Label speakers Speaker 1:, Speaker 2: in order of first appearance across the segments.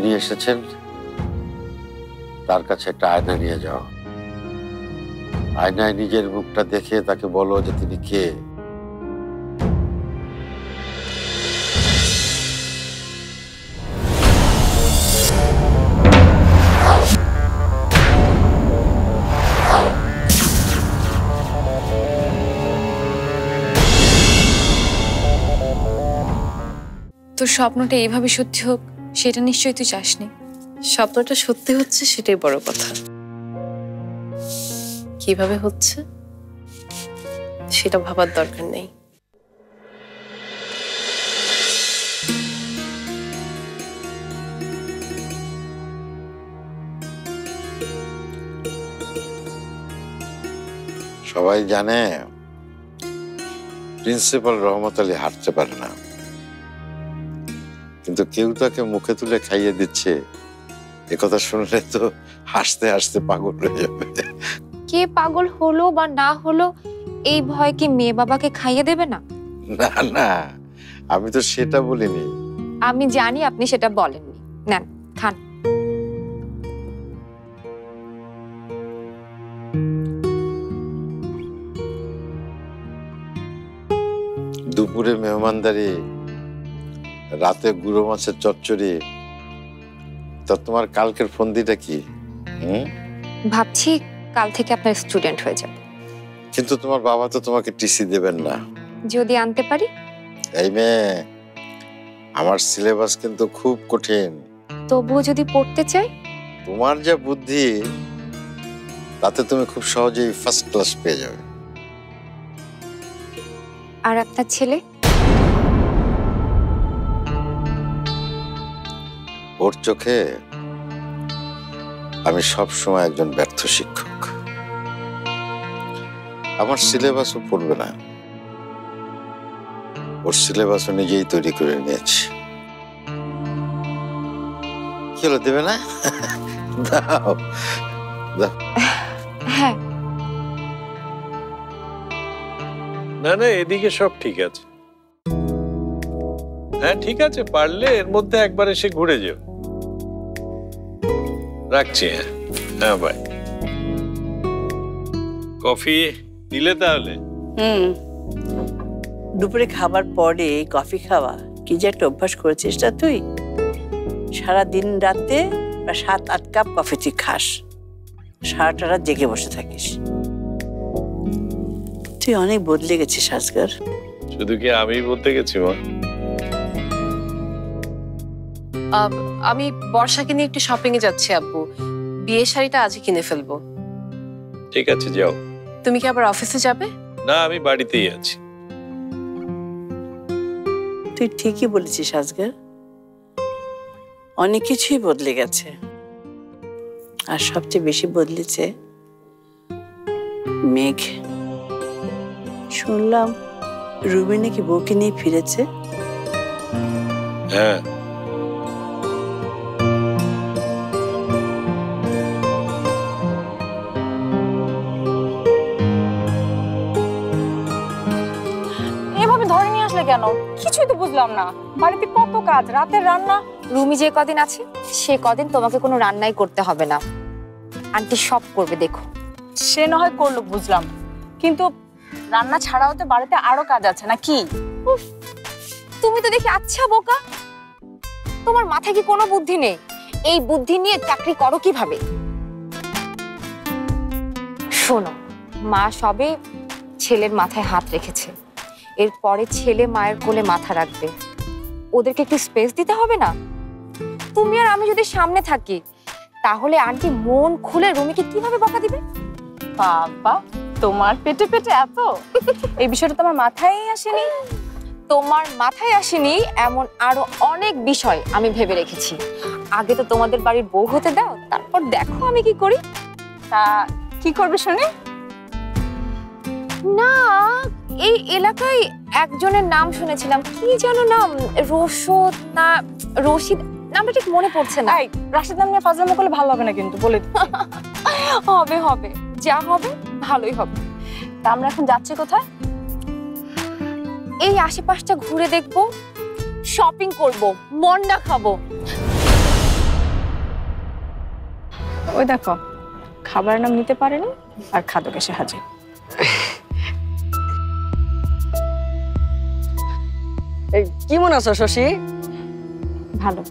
Speaker 1: যিনি এসেছেন তার কাছে একটা আয়না নিয়ে যাও। আয়নায় নিজের মুখটা দেখে তাকে বলো যে তিনি কে।
Speaker 2: তোর স্বপ্নটা এইভাবে সত্যি হোক সেটা নিশ্চয়ই তুই চাসনি।
Speaker 3: স্বপ্নটা সত্যি হচ্ছে সেটাই বড় কথা। কিভাবে হচ্ছে সেটা ভাবার দরকার নেই।
Speaker 1: সবাই জানে প্রিন্সিপাল রহমত আলী হাঁটতে পারে না, কিন্তু কেউ তাকে মুখে তুলে খাইয়ে দিচ্ছে। একথা শুনলে তো হাসতে হাসতে পাগল হয়ে যাবে।
Speaker 2: কে পাগল হলো বা না হলো এই ভয় কি মেয়ে বাবাকে খাইয়ে দেবে না?
Speaker 1: না না, আমি তো সেটা বলিনি।
Speaker 2: আমি জানি আপনি সেটা বলেননি। নেন খান।
Speaker 1: দুপুরে মেহমানদারি, রাতে গুঁড়ো মাছের চচ্চড়ি। তা তোমার কালকের ফন্দিটা কি?
Speaker 2: ভাবছি কাল থেকে আপনার স্টুডেন্ট হয়ে যাবে।
Speaker 1: কিন্তু তোমার বাবা তো তোমাকে টিসি দেবেন না।
Speaker 2: যদি আনতে পারি।
Speaker 1: এই মেয়ে, আমার সিলেবাস কিন্তু খুব কঠিন।
Speaker 2: তবুও যদি পড়তে চাই?
Speaker 1: তোমার যা বুদ্ধি তাতে তুমি খুব সহজেই ফার্স্ট ক্লাস পেয়ে যাবে।
Speaker 2: আর আপনার ছেলে?
Speaker 1: ওর চোখে আমি সব সময় একজন ব্যর্থ শিক্ষক। আমার সিলেবাসও পড়বে না, ওর সিলেবাসও নিজেই তৈরি করে নিয়েছি। কি হলো, দেবে না? দাও দাও।
Speaker 2: হ্যাঁ।
Speaker 4: না না, এদিকে সব ঠিক আছে। হ্যাঁ ঠিক আছে, পারলে এর মধ্যে একবার এসে ঘুরে যাও। রাখছি। হ্যাঁ হ্যাঁ ভাই, কফি দিলে তাহলে?
Speaker 5: দুপুরে খাবার পরে কফি খাওয়া কি যে একটা অভ্যাস করেছিস না তুই। সারা দিন রাতে 7-8 কাপ কফি তুই খাস, সারাটা রাত জেগে বসে থাকিস। তুই অনেক বদলে গেছিস আজকাল।
Speaker 4: শুধু কি আমি বলতে গেছি মা?
Speaker 3: আমি বর্ষাকে নিয়ে একটু শপিং এ যাচ্ছি আব্বু। বিয়ের শাড়িটা আজই কিনে ফেলবো।
Speaker 4: ঠিক আছে যাও।
Speaker 3: তুমি কি আবার অফিসে যাবে?
Speaker 4: না, আমি বাড়িতেই আছি।
Speaker 5: তুই ঠিকই বলেছিস আজকাল, অনেক কিছুই বদলে গেছে। আর সবচেয়ে বেশি বদলেছে মেঘ। শুনলাম রুবি নাকি বউকে নিয়ে ফিরেছে।
Speaker 4: হ্যাঁ।
Speaker 6: এভাবে ধরে নিয়ে আসলে কেন? কিছুই তো বুঝলাম না। বাড়িতে কত কাজ, রাতের রান্না।
Speaker 2: রুমি যে কদিন আছে সে কদিন তোমাকে কোনো রান্নাই করতে হবে না, আন্টি সব করবে। দেখো
Speaker 6: সে না হয় করলো বুঝলাম, কিন্তু রান্না ছাড়াও তো বাড়িতে আরো কাজ আছে নাকি?
Speaker 2: তুমি তো দেখি আচ্ছা বোকা, তোমার মাথায় কি কোনো বুদ্ধি নেই? এই বুদ্ধি নিয়ে চাকরি করো কিভাবে? শোনো, মা সবে ছেলের মাথায় হাত রেখেছে, এরপরে ছেলে মায়ের কোলে মাথা রাখবে। ওদেরকে একটু স্পেস দিতে হবে না? তুমি আর আমি যদি সামনে থাকি তাহলে আন্টি মন খুলে রুমিকে কিভাবে বকা দিবে?
Speaker 6: বাবা, তোমার পেটে পেটে এত! এই বিষয়টা তো আমার মাথায় আসেনি।
Speaker 2: তোমার মাথায় আসেনি এমন আরো অনেক বিষয় আমি ভেবে রেখেছি। আগে তো তোমাদের বাড়ির বউ হতে দাও, তারপর দেখো আমি কি করি।
Speaker 6: তা কি করবে শুনি?
Speaker 2: না, এই এলাকায় একজনের নাম শুনেছিলাম, কি যেন নাম, রশদ না রশিদ, নামটা ঠিক মনে পড়ছে না।
Speaker 6: রাশিদ নাম নিয়ে ফাজলামো করলে ভালো হবে না কিন্তু, বলে
Speaker 2: হবে হবে, যা হবে ভালোই হবে।
Speaker 6: তা আমরা এখন যাচ্ছি কোথায়?
Speaker 2: এই আশেপাশটা ঘুরে দেখবো, শপিং করব, মন্ডা খাবো।
Speaker 6: ওই দেখো, খাবারের নাম নিতে পারেনি আর খাদক এসে হাজির।
Speaker 7: কেমন আছো শশী?
Speaker 6: ভালো।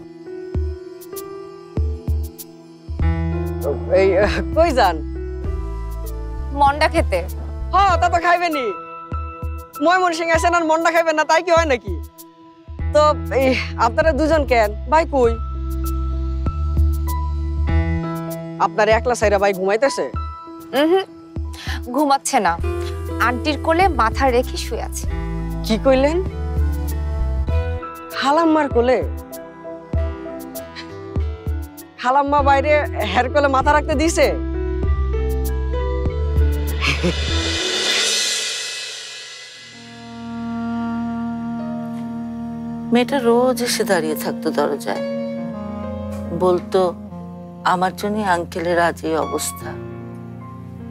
Speaker 7: এই কই যান?
Speaker 2: মন্ডা খেতে।
Speaker 7: হ্যাঁ, তা তো খাইবেনি। ময়মনসিং আছেন আর মন্ডা খাইবেন না, তাই কি হয় নাকি? তো এই আপনারা দুজন কেন? ভাই কই? আপনার একলা সাইরা ভাই ঘুমাইতেছে?
Speaker 2: ঘুমাচ্ছে না, আন্টির কোলে মাথা রেখে শুয়ে আছে।
Speaker 7: কি কইলেন? খালাম্মার কোলে? খালাম্মা বাইরে হের কোলে মাথা রাখতে দিছে?
Speaker 8: মেয়েটা রোজ এসে দাঁড়িয়ে থাকতো দরজায়, বলতো আমার জন্য আঙ্কেলের আজ এই অবস্থা,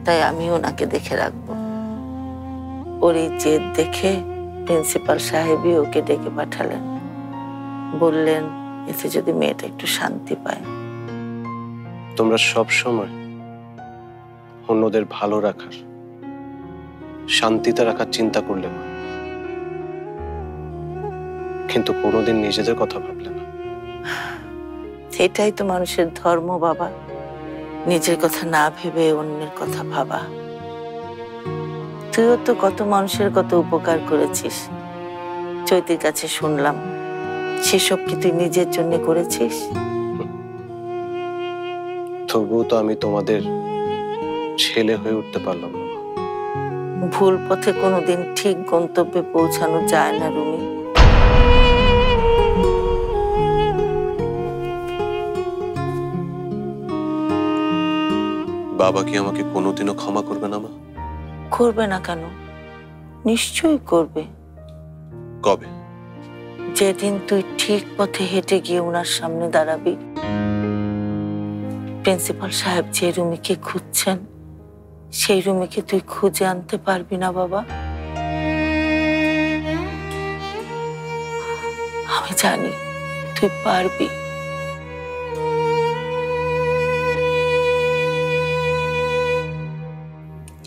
Speaker 8: তাই আমি ওনাকে দেখে রাখবো। ওর এই জেদ দেখে প্রিন্সিপাল সাহেবই ওকে ডেকে পাঠালেন, বললেন এতে যদি মেয়েটা একটু শান্তি পায়।
Speaker 9: তোমরা সব সময় অন্যদের ভালো রাখার, শান্তিতে রাখার চিন্তা করলে না, কিন্তু কোনোদিন নিজেদের কথা ভাবলে না।
Speaker 8: এটাই তো মানুষের ধর্ম বাবা, নিজের কথা না ভেবে অন্যের কথা ভাবা। তুইও তো কত মানুষের কত উপকার করেছিস, চৈতির কাছে শুনলাম। সেসব কি তুই নিজের জন্য করেছিস?
Speaker 9: তবুও তো আমি তোমাদের ছেলে হয়ে উঠতে পারলাম না।
Speaker 8: ভুল পথে কোনোদিন ঠিক গন্তব্যে পৌঁছানো যায় না রুমি।
Speaker 9: বাবা কি আমাকে কোনোদিনও ক্ষমা করবে না মা?
Speaker 8: করবে না কেন? নিশ্চয়ই করবে।
Speaker 9: কবে?
Speaker 8: যেদিন তুই ঠিক পথে হেঁটে গিয়ে ওনার সামনে দাঁড়াবি। প্রিন্সিপাল সাহেব যে রুমিকে খুঁজছেন, সেই রুমিকে তুই খুঁজে আনতে পারবি না বাবা? আমি জানি তুই পারবি।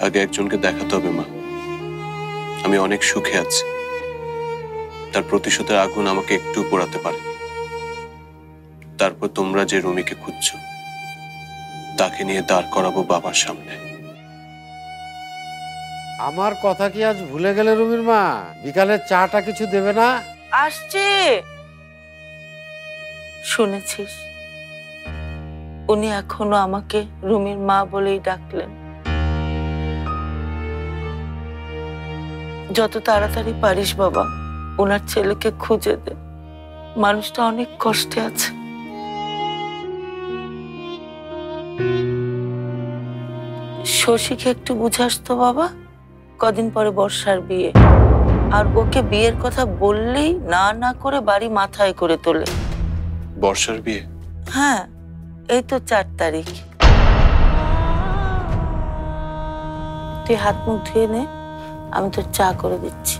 Speaker 9: আগে একজনকে দেখাতে হবে মা, আমি অনেক সুখে আছি। তার প্রতিশোধের আগুন আমাকে একটু পোড়াতে পারে। তারপর তোমরা যে রুমিকে খুঁজছো, তাকে নিয়ে দাঁড় করাবো বাবার সামনে।
Speaker 1: আমার কথা কি আজ ভুলে গেলে রুমির মা? বিকালে চাটা কিছু দেবে না?
Speaker 8: আসছে। শুনেছিস, উনি এখনো আমাকে রুমির মা বলেই ডাকলেন। যত তাড়াতাড়ি পারিস বাবা ওনার ছেলেকে খুঁজে দে, মানুষটা অনেক কষ্টে আছে। শশীকে একটু বুঝাস তো বাবা, কদিন পরে বর্ষার বিয়ে, আর ওকে বিয়ের কথা বললেই না না করে বাড়ি মাথায় করে তোলে।
Speaker 9: বর্ষার বিয়ে?
Speaker 8: হ্যাঁ, এই তো 4 তারিখ। তুই হাত মুখ ধুয়ে নে, আমি তোর চা করে দিচ্ছি।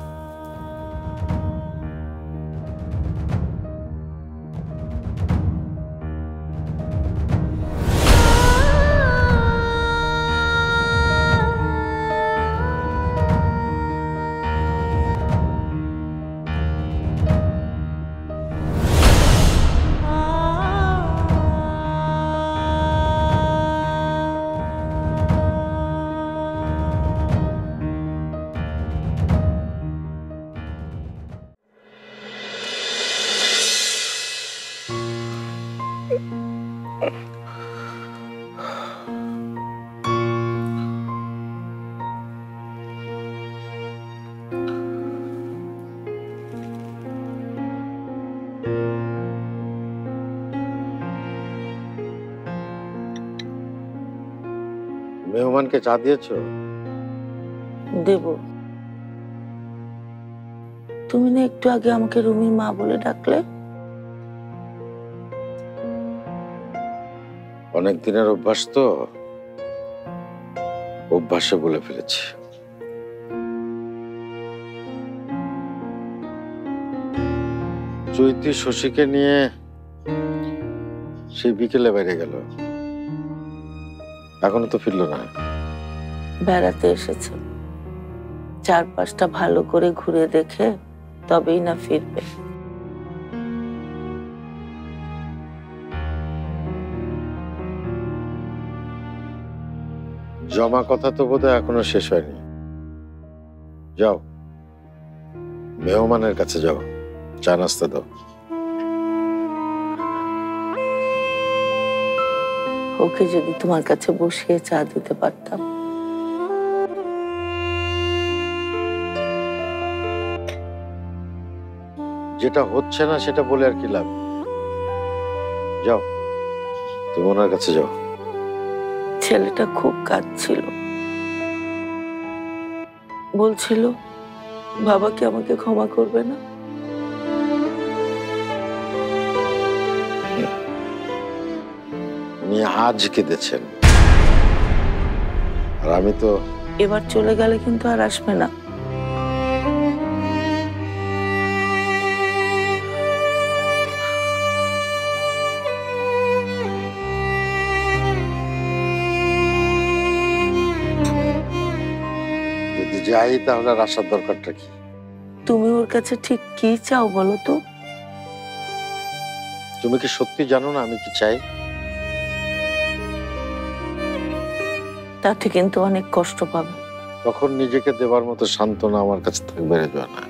Speaker 1: মেহমানকে চা দিয়েছো?
Speaker 8: দেব। তুমি না একটু আগে আমাকে রুমির মা বলে ডাকলে?
Speaker 1: অনেক দিনের অভ্যাস তো, অভ্যাসে বলে ফেলেছি। চৈতি শশীকে নিয়ে সেই বিকেলে বাইরে গেল। এখনো তো ফিরলো না।
Speaker 8: বেড়াতে এসেছে, চারপাশটা ভালো করে ঘুরে দেখে তবেই না ফিরবে।
Speaker 1: জমা কথা তো বোধহয় এখনো শেষ হয়নি। যাও, মেহমানের কাছে যাও, চা নাস্তা দাও।
Speaker 8: ওকে যদি তোমার কাছে বসিয়ে চা দিতে পারতাম।
Speaker 1: যেটা হচ্ছে না সেটা বলে আর কি লাভ। যাও, তুমি ওনার কাছে যাও।
Speaker 8: ছেলেটা খুব কাঁদছিল, বলছিল বাবা কি আমাকে ক্ষমা করবে না।
Speaker 1: উনি আজ কেঁদেছেন, আর আমি তো
Speaker 8: এবার চলে গেলে কিন্তু আর আসবে না।
Speaker 1: যদি যাই তাহলে আর আসার দরকারটা কি?
Speaker 8: তুমি ওর কাছে ঠিক কি চাও বলো তো?
Speaker 1: তুমি কি সত্যি জানো না আমি কি চাই?
Speaker 8: তাতে কিন্তু অনেক কষ্ট পাবে।
Speaker 1: তখন নিজেকে দেবার মতো সান্ত্বনা আমার কাছে থাকবে না।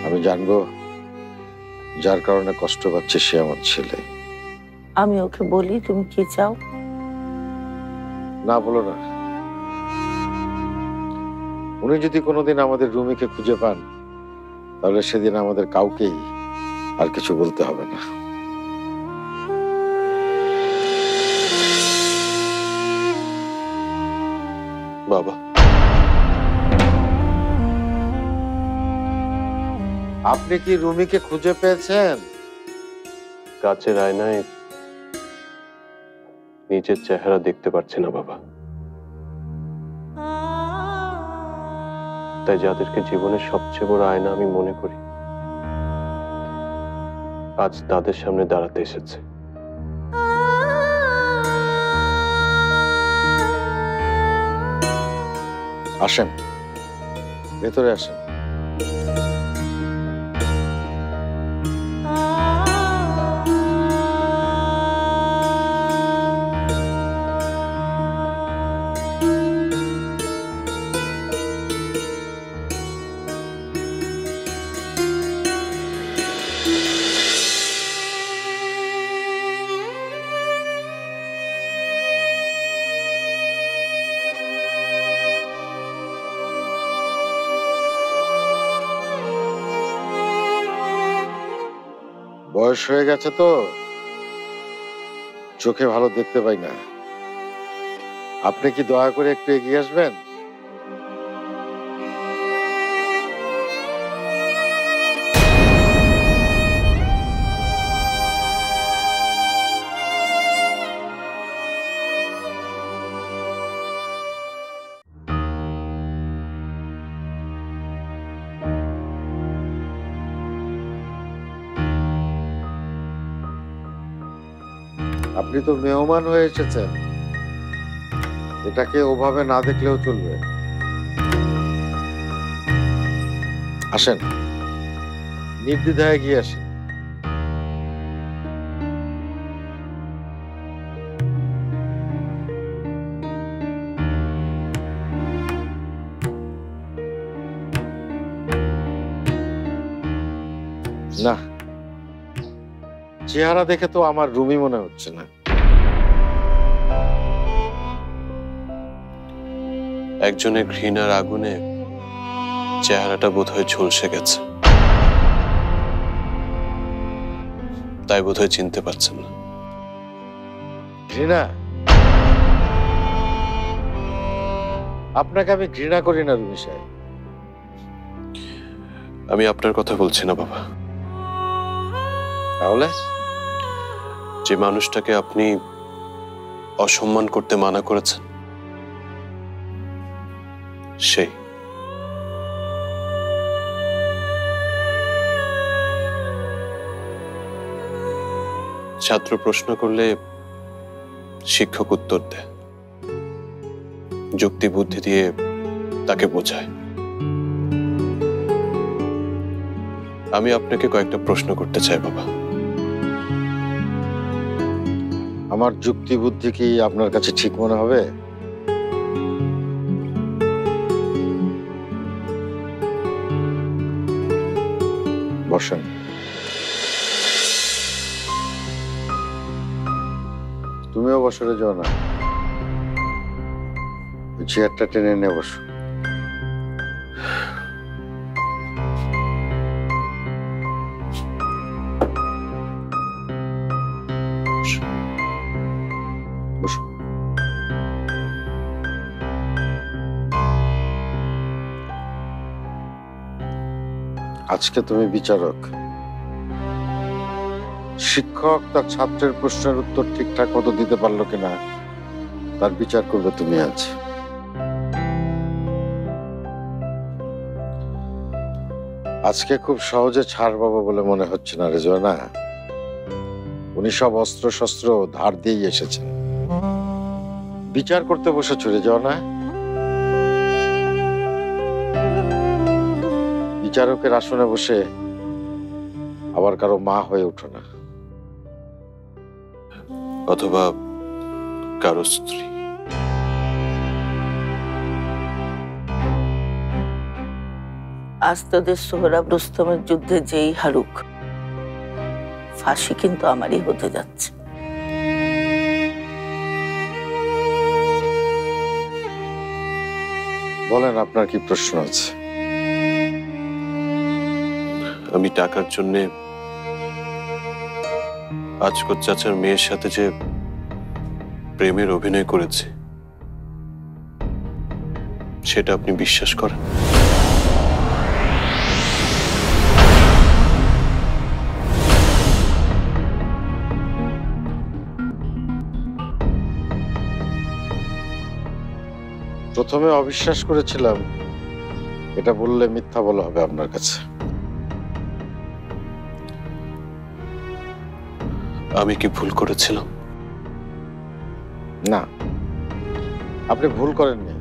Speaker 1: আমি জানবো যার কারণে কষ্ট পাচ্ছে সে আমার ছেলে।
Speaker 8: আমি ওকে বলি তুমি কি চাও?
Speaker 1: না, বলো না। উনি যদি কোনোদিন আমাদের রুমিকে খুঁজে পান তাহলে সেদিন আমাদের কাউকেই আর কিছু বলতে হবে না।
Speaker 9: বাবা,
Speaker 1: আপনি কি রুমিকে খুঁজে পেয়েছেন?
Speaker 9: কাচের আয়নায় নিজের চেহারা দেখতে পাচ্ছি না বাবা। তাই যাদেরকে জীবনের সবচেয়ে বড় আয়না আমি মনে করি, আজ তাদের সামনে দাঁড়াতে এসেছে।
Speaker 1: আসেন, ভেতরে আসেন। বয়স হয়ে গেছে তো, চোখে ভালো দেখতে পাই না। আপনি কি দয়া করে একটু এগিয়ে আসবেন? আপনি তো মেহমান হয়ে এসেছেন, এটাকে ওভাবে না দেখলেও চলবে। আসেন, নির্দ্বিধায় এগিয়ে আসেন। না, চেহারা দেখে তো আমার রুমি মনে হচ্ছে না।
Speaker 9: একজনের ঘৃণার আগুনে চেহারাটা বোধহয় ঝলসে গেছে, তাই বোধহয় চিনতে পারছেন না।
Speaker 1: ঘৃণা? আপনাকে আমি ঘৃণা করি না রুমি সাহেব।
Speaker 9: আমি আপনার কথা বলছি না বাবা।
Speaker 1: তাহলে?
Speaker 9: যে মানুষটাকে আপনি অসম্মান করতে মানা করেছেন সেই। ছাত্র প্রশ্ন করলে শিক্ষক উত্তর দেয়, যুক্তি বুদ্ধি দিয়ে তাকে বোঝায়। আমি আপনাকে কয়েকটা প্রশ্ন করতে চাই বাবা।
Speaker 1: আমার যুক্তি বুদ্ধি কি আপনার কাছে ঠিক মনে হবে? বসেন। তুমিও বসরে যাও না, চেয়ারটা টেনে নিয়ে বসো। বসো। আজকে তুমি বিচারক। শিক্ষক তার ছাত্রের প্রশ্নের উত্তর ঠিকঠাক মতো দিতে পারলো কিনা তার বিচার করবে তুমি আজ। আজকে খুব সহজে ছাড় পাবো বলে মনে হচ্ছে না রেজওয়ানা। উনি সব অস্ত্র শস্ত্র ধার দিয়েই এসেছেন। বিচার করতে বসেছো রেজওয়ানা। বিচারকের আসনে বসে আবার কারো মা হয়ে ওঠো না,
Speaker 9: অথবা কারো স্ত্রী।
Speaker 8: আজ তোদের সোহরাব রুস্তমের যুদ্ধে যেই হারুক, ফাঁসি কিন্তু আমারই হতে যাচ্ছে।
Speaker 1: বলেন আপনার কি প্রশ্ন আছে?
Speaker 9: আমি টাকার জন্যে আজকর চাচার মেয়ের সাথে যে প্রেমের অভিনয় করেছে সেটা আপনি বিশ্বাস করেন?
Speaker 1: প্রথমে অবিশ্বাস করেছিলাম, এটা বললে মিথ্যা বলা হবে আপনার কাছে।
Speaker 9: আমি কি ভুল করেছিলাম?
Speaker 1: না, আপনি ভুল করেননি।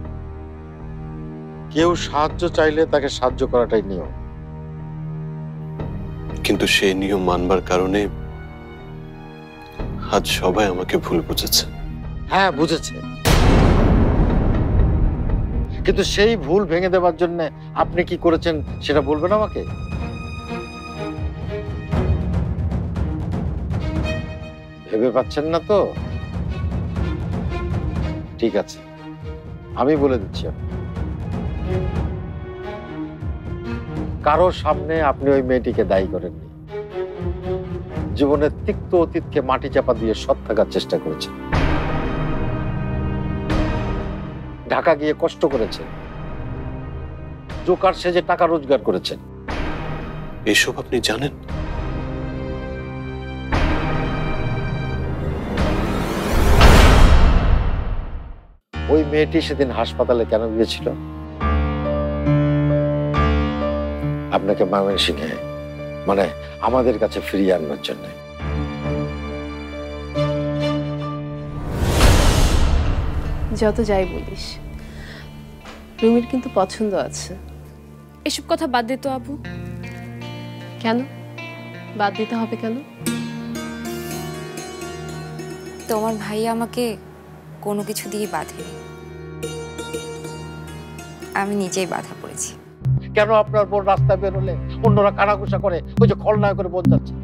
Speaker 1: কেউ সাহায্য চাইলে তাকে সাহায্য করাটাই নিয়ম।
Speaker 9: কিন্তু সেই নিয়ম মানবার কারণে আজ সবাই আমাকে ভুল বুঝেছে।
Speaker 1: হ্যাঁ, বুঝেছে, কিন্তু সেই ভুল ভেঙে দেওয়ার জন্য আপনি কি করেছেন সেটা বলবেন আমাকে? ভেবে পাচ্ছেন না তো? ঠিক আছে, আমি বলে দিচ্ছি। কারো সামনে আপনি ওই মেয়েটিকে দায়ী করেননি। জীবনের তিক্ত অতীতকে মাটি চাপা দিয়ে সৎ থাকার চেষ্টা করেছেন। ঢাকা গিয়ে কষ্ট করেছেন, জোকার সেজে টাকা রোজগার করেছেন।
Speaker 9: এসব আপনি জানেন?
Speaker 1: ওই মেয়েটি সেদিন হাসপাতালে কেন গিয়েছিল? আপনাকে ময়মনসিংহে, মানে আমাদের কাছে ফিরিয়ে আনবার জন্য।
Speaker 3: যত যাই বলিস, রুমির কিন্তু পছন্দ আছে।
Speaker 2: এসব কথা বাদ দে তো আপু।
Speaker 3: কেন বাদ দিতে হবে? কেন?
Speaker 2: তোমার ভাই আমাকে কোনো কিছু দিয়ে বাঁধেনি, আমি নিজেই বাধা পড়েছি।
Speaker 1: কেন আপনার বোন রাস্তায় বেরোলে অন্যরা কানাঘুষা করে, ওই যে খলনায়কের বোন যাচ্ছে?